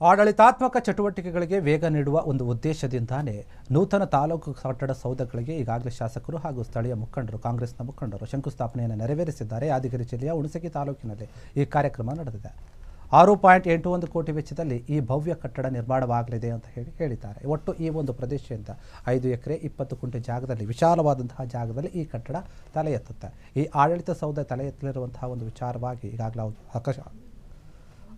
ಆಡಳಿತಾತ್ಮಕ ಚಟುವಟಿಕೆಗಳಿಗೆ ವೇಗ ನೀಡುವ ಒಂದು ಉದ್ದೇಶದಿಂದಾನೇ ನೂತನ ತಾಲೂಕು ಕಟ್ಟಡ ಸೌಧಗಳಿಗೆ ಈಗಾಗಲೇ ಶಾಸಕರು ಹಾಗೂ ಸ್ಥಳೀಯ ಮುಖಂಡರು ಕಾಂಗ್ರೆಸ್ನ ಮುಖಂಡರು ಶಂಕುಸ್ಥಾಪನೆಯನ್ನು ನೆರವೇರಿಸಿದ್ದಾರೆ. ಯಾದಗಿರಿ ಜಿಲ್ಲೆಯ ಹುಣಸಗಿ ತಾಲೂಕಿನಲ್ಲಿ ಈ ಕಾರ್ಯಕ್ರಮ ನಡೆದಿದೆ. 6.81 ಕೋಟಿ ವೆಚ್ಚದಲ್ಲಿ ಈ ಭವ್ಯ ಕಟ್ಟಡ ನಿರ್ಮಾಣವಾಗಲಿದೆ ಅಂತ ಹೇಳಿದ್ದಾರೆ. ಒಟ್ಟು ಈ ಒಂದು ಪ್ರದೇಶದಿಂದ 5 ಎಕರೆ 20 ಗುಂಟೆ ಜಾಗದಲ್ಲಿ ವಿಶಾಲವಾದಂತಹ ಜಾಗದಲ್ಲಿ ಈ ಕಟ್ಟಡ ತಲೆ ಎತ್ತುತ್ತೆ. ಈ ಆಡಳಿತ ಸೌಧ ತಲೆ ಎತ್ತಲಿರುವಂತಹ ಒಂದು ವಿಚಾರವಾಗಿ ಈಗಾಗಲೇ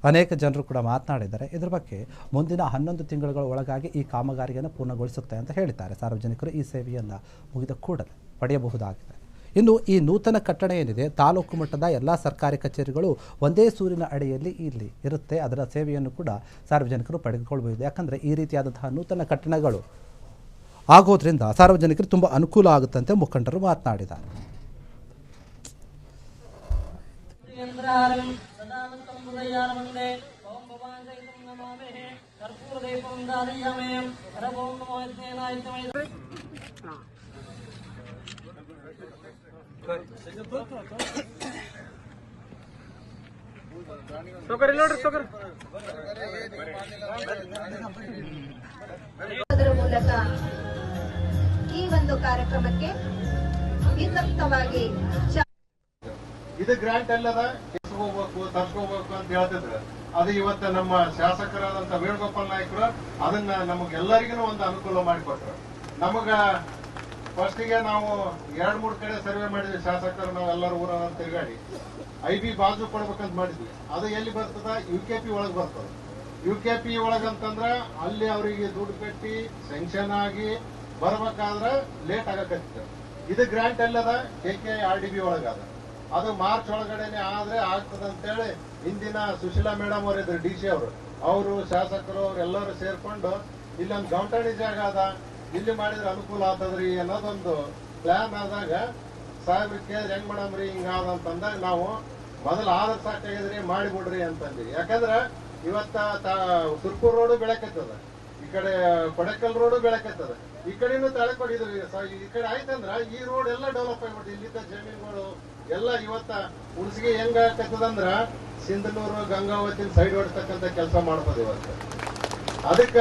ಅನೇಕ ಜನರು ಕೂಡ ಮಾತನಾಡಿದ್ದಾರೆ. ಇದರ ಬಗ್ಗೆ ಮುಂದಿನ 11 ತಿಂಗಳುಗಳ ಒಳಗಾಗಿ ಈ ಕಾಮಗಾರಿಯನ್ನು ಪೂರ್ಣಗೊಳಿಸುತ್ತೆ ಅಂತ ಹೇಳಿದ್ದಾರೆ. ಸಾರ್ವಜನಿಕರು ಈ ಸೇವೆಯನ್ನು ಮುಗಿದ ಕೂಡಲೇ ಪಡೆಯಬಹುದಾಗಿದೆ. ಇನ್ನು ಈ ನೂತನ ಕಟ್ಟಡ ಏನಿದೆ, ತಾಲೂಕು ಮಟ್ಟದ ಎಲ್ಲ ಸರ್ಕಾರಿ ಕಚೇರಿಗಳು ಒಂದೇ ಸೂರಿನ ಅಡಿಯಲ್ಲಿ ಇಲ್ಲಿ ಇರುತ್ತೆ. ಅದರ ಸೇವೆಯನ್ನು ಕೂಡ ಸಾರ್ವಜನಿಕರು ಪಡೆದುಕೊಳ್ಬಹುದು. ಯಾಕಂದರೆ ಈ ರೀತಿಯಾದಂತಹ ನೂತನ ಕಟ್ಟಡಗಳು ಆಗೋದ್ರಿಂದ ಸಾರ್ವಜನಿಕರು ತುಂಬ ಅನುಕೂಲ ಆಗುತ್ತಂತೆ ಮುಖಂಡರು ಮಾತನಾಡಿದ್ದಾರೆ. ಅದರ ಮೂಲಕ ಈ ಒಂದು ಕಾರ್ಯಕ್ರಮಕ್ಕೆ ವಿಸ್ತೃತವಾಗಿ ಇದು ಗ್ರಾಂಟ್ ಅಲ್ಲದ ಹೋಗ್ಬೇಕು ತರ್ಸ್ಕೋಬೇಕು ಅಂತ ಹೇಳ್ತಿದ್ರು. ಅದು ಇವತ್ತು ನಮ್ಮ ಶಾಸಕರಾದಂತ ವೇಣುಗೋಪಾಲ್ ನಾಯ್ಕರು ಅದನ್ನ ನಮಗೆಲ್ಲರಿಗೂ ಒಂದು ಅನುಕೂಲ ಮಾಡಿಕೊಟ್ರು. ನಮಗ ಫಸ್ಟಿಗೆ ನಾವು 2-3 ಕಡೆ ಸರ್ವೆ ಮಾಡಿದ್ವಿ. ಶಾಸಕರು ನಾವೆಲ್ಲರೂ ಊರನ್ನ ತಿರುಗಾಡಿ IB ಬಾಜು ಕೊಡ್ಬೇಕಂತ ಮಾಡಿದ್ವಿ. ಅದು ಎಲ್ಲಿ ಬರ್ತದ? UKP ಒಳಗೆ ಬರ್ತದ. UKP ಒಳಗಂತಂದ್ರ ಅಲ್ಲಿ ಅವರಿಗೆ ದುಡ್ಡು ಕಟ್ಟಿ ಸ್ಯಾಂಕ್ಷನ್ ಆಗಿ ಬರ್ಬೇಕಾದ್ರ ಲೇಟ್ ಆಗಕತ್ತಿತ್ತು. ಇದು ಗ್ರಾಂಟ್ ಅಲ್ಲದ KKRDB ಒಳಗದ. ಅದು ಮಾರ್ಚ್ ಒಳಗಡೆನೆ ಆದ್ರೆ ಆಗ್ತದಂತೇಳಿ ಹಿಂದಿನ ಸುಶೀಲಾ ಮೇಡಮ್ ಅವರಿದ್ರು DC ಅವರು ಶಾಸಕರು ಅವರೆಲ್ಲರೂ ಸೇರ್ಕೊಂಡು ಇಲ್ಲೊಂದು ಗೌಂಟಾಣಿ ಜಾಗ ಅದ, ಇಲ್ಲಿ ಮಾಡಿದ್ರೆ ಅನುಕೂಲ ಆಗ್ತದ್ರಿ ಅನ್ನೋದೊಂದು ಪ್ಲಾನ್ ಆದಾಗ ಸಾಹೇಬ್ರಿಗೆ ಕೇಳಿದ್ರೆ ಹೆಂಗ್ ಮಾಡಮ್ರಿ ಹಿಂಗಾದಂತಂದಾಗ ನಾವು ಮೊದಲು ಆದ್ರೆ ಸಾಕಾಗಿದ್ರಿ ಮಾಡಿಬಿಡ್ರಿ ಅಂತಂದ್ವಿ. ಯಾಕಂದ್ರೆ ಇವತ್ತ ಸುರ್ಪುರ್ ರೋಡು ಬೆಳಕತ್ತದ, ಈ ಕಡೆ ಕೊಡೆಕಲ್ ರೋಡು ಬೆಳಕತ್ತದ, ಈ ಕಡೆನೂ ತಳಕೊಡಿದ್ವಿ. ಈ ಕಡೆ ಆಯ್ತಂದ್ರ ಈ ರೋಡ್ ಎಲ್ಲ ಡೆವಲಪ್ ಆಗ್ಬಿಟ್ಟು ಇಲ್ಲಿದ್ದ ಜಮೀನುಗಳು ಎಲ್ಲ ಇವತ್ತ ಹುಣಸಿಗೆ ಹೆಂಗ ಆಕತ್ತದಂದ್ರ ಸಿಂಧನೂರು ಗಂಗಾವತಿ ಸೈಡ್ ಹೊಡ್ತಕ್ಕಂತ ಕೆಲಸ ಮಾಡ್ಬೋದು ಇವತ್ತು. ಅದಕ್ಕ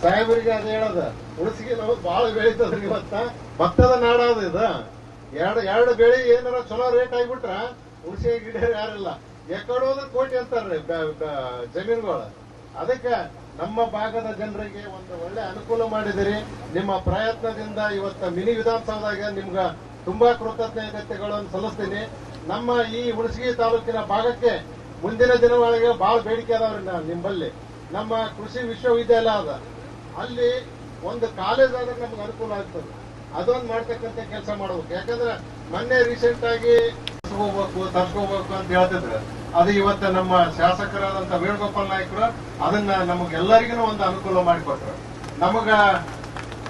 ಸಾಹೇಬರಿಗೆ ಅದ್ ಹೇಳದ ಹುಣಸಿಗೆ ನಾವು ಬಾಳ ಬೆಳೀತದ್ರಿ. ಇವತ್ತ ಭತ್ತದ ನಾಡ ಅದ. ಇದು ಎರಡು ಬೆಳೆ ಏನಾರ ಚಲೋ ರೇಟ್ ಆಗಿಬಿಟ್ರ ಹುಣಸಿಗೆ ಗಿಡ ಯಾರಿಲ್ಲ. ಎಕಡೋದ್ರ ಕೋಟಿ ಅಂತಾರ್ರಿ ಜಮೀನುಗಳು. ಅದಕ್ಕೆ ನಮ್ಮ ಭಾಗದ ಜನರಿಗೆ ಒಂದು ಒಳ್ಳೆ ಅನುಕೂಲ ಮಾಡಿದಿರಿ. ನಿಮ್ಮ ಪ್ರಯತ್ನದಿಂದ ಇವತ್ತ ಮಿನಿ ವಿಧಾನಸೌಧದಾಗ ನಿಮ್ಗ ತುಂಬಾ ಕೃತಜ್ಞತೆಗಳನ್ನು ಸಲ್ಲಿಸ್ತೀನಿ. ನಮ್ಮ ಈ ಹುಣಸಗಿ ತಾಲೂಕಿನ ಭಾಗಕ್ಕೆ ಮುಂದಿನ ದಿನಗಳಿಗೆ ಬಹಳ ಬೇಡಿಕೆ ಅದಾವ್ರಿ. ನಿಮ್ಮಲ್ಲಿ ನಮ್ಮ ಕೃಷಿ ವಿಶ್ವವಿದ್ಯಾಲಯ ಅದ, ಅಲ್ಲಿ ಒಂದು ಕಾಲೇಜ್ ಆದ್ರೆ ನಮ್ಗೆ ಅನುಕೂಲ ಆಗ್ತದೆ. ಅದೊಂದು ಮಾಡ್ತಕ್ಕಂಥ ಕೆಲಸ ಮಾಡ್ಬೇಕು. ಯಾಕಂದ್ರೆ ಮೊನ್ನೆ ರೀಸೆಂಟ್ ಆಗಿ ಹೋಗ್ಬೇಕು ತರ್ಸ್ಕೋಬೇಕು ಅಂತ ಹೇಳ್ತಿದ್ರು. ಅದು ಇವತ್ತು ನಮ್ಮ ಶಾಸಕರಾದಂತ ವೇಣುಗೋಪಾಲ್ ನಾಯ್ಕರು ಅದನ್ನ ನಮಗೆಲ್ಲರಿಗೂ ಒಂದು ಅನುಕೂಲ ಮಾಡಿಕೊಟ್ರು. ನಮಗ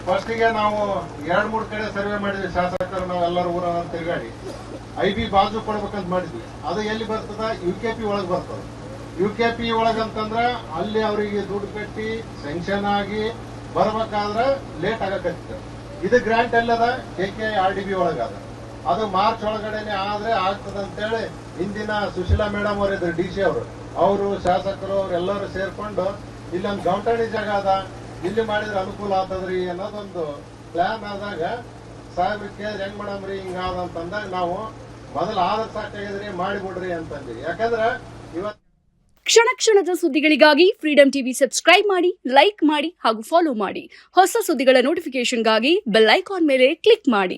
ಫಸ್ಟಿಗೆ ನಾವು 2-3 ಕಡೆ ಸರ್ವೆ ಮಾಡಿದ್ವಿ. ಶಾಸಕರು ನಾವೆಲ್ಲರೂ ಊರನ್ನ ತಿರುಗಾಡಿ IB ಬಾಜು ಕೊಡ್ಬೇಕಂತ ಮಾಡಿದ್ವಿ. ಅದು ಎಲ್ಲಿ ಬರ್ತದ? UKP ಒಳಗೆ ಬರ್ತದ. UKP ಒಳಗಂತಂದ್ರ ಅಲ್ಲಿ ಅವರಿಗೆ ದುಡ್ಡು ಕಟ್ಟಿ ಸ್ಯಾಂಕ್ಷನ್ ಆಗಿ ಬರ್ಬೇಕಾದ್ರ ಲೇಟ್ ಆಗಕತ್ತಿತ್ತು. ಇದು ಗ್ರಾಂಟ್ ಅಲ್ಲದ KKRDB ಒಳಗದ. ಅದು ಮಾರ್ಚ್ ಒಳಗಡೆನೆ ಆದ್ರೆ ಆಗ್ತದಂತೇಳಿ ಹಿಂದಿನ ಸುಶೀಲಾ ಮೇಡಮ್ ಅವರಿದ್ರು DC ಅವರು ಶಾಸಕರು ಅವರೆಲ್ಲರೂ ಸೇರ್ಕೊಂಡು ಇಲ್ಲೊಂದು ಗೌಂಟಾಣಿ ಜಾಗ ಅದ, ಇಲ್ಲಿ ಮಾಡಿದ್ರೆ ಅನುಕೂಲ ಆಗ್ತದ್ರಿ ಅನ್ನೋದೊಂದು ಪ್ಲಾನ್ ಆದಾಗ ಸಾಹೇಬ್ರಿಗೆ ಕೇಳಿದ್ರೆ ಹೆಂಗ್ ಮಾಡಮ್ರಿ ಹಿಂಗಾದಂತಂದಾಗ ನಾವು ಮೊದಲು ಆದ್ರೆ ಸಾಕಾಗಿದ್ರಿ ಮಾಡಿಬಿಡ್ರಿ ಅಂತಂದ್ವಿ. ಯಾಕಂದ್ರೆ ಇವತ್ತು ಕ್ಷಣ ಕ್ಷಣದ ಸುದ್ದಿಗಳಿಗಾಗಿ ಫ್ರೀಡಂ ಟಿವಿ ಸಬ್ಸ್ಕ್ರೈಬ್ ಮಾಡಿ, ಲೈಕ್ ಮಾಡಿ ಹಾಗೂ ಫಾಲೋ ಮಾಡಿ. ಹೊಸ ಸುದ್ದಿಗಳ ನೋಟಿಫಿಕೇಶನ್ಗಾಗಿ ಬೆಲ್ ಐಕಾನ್ ಮೇಲೆ ಕ್ಲಿಕ್ ಮಾಡಿ.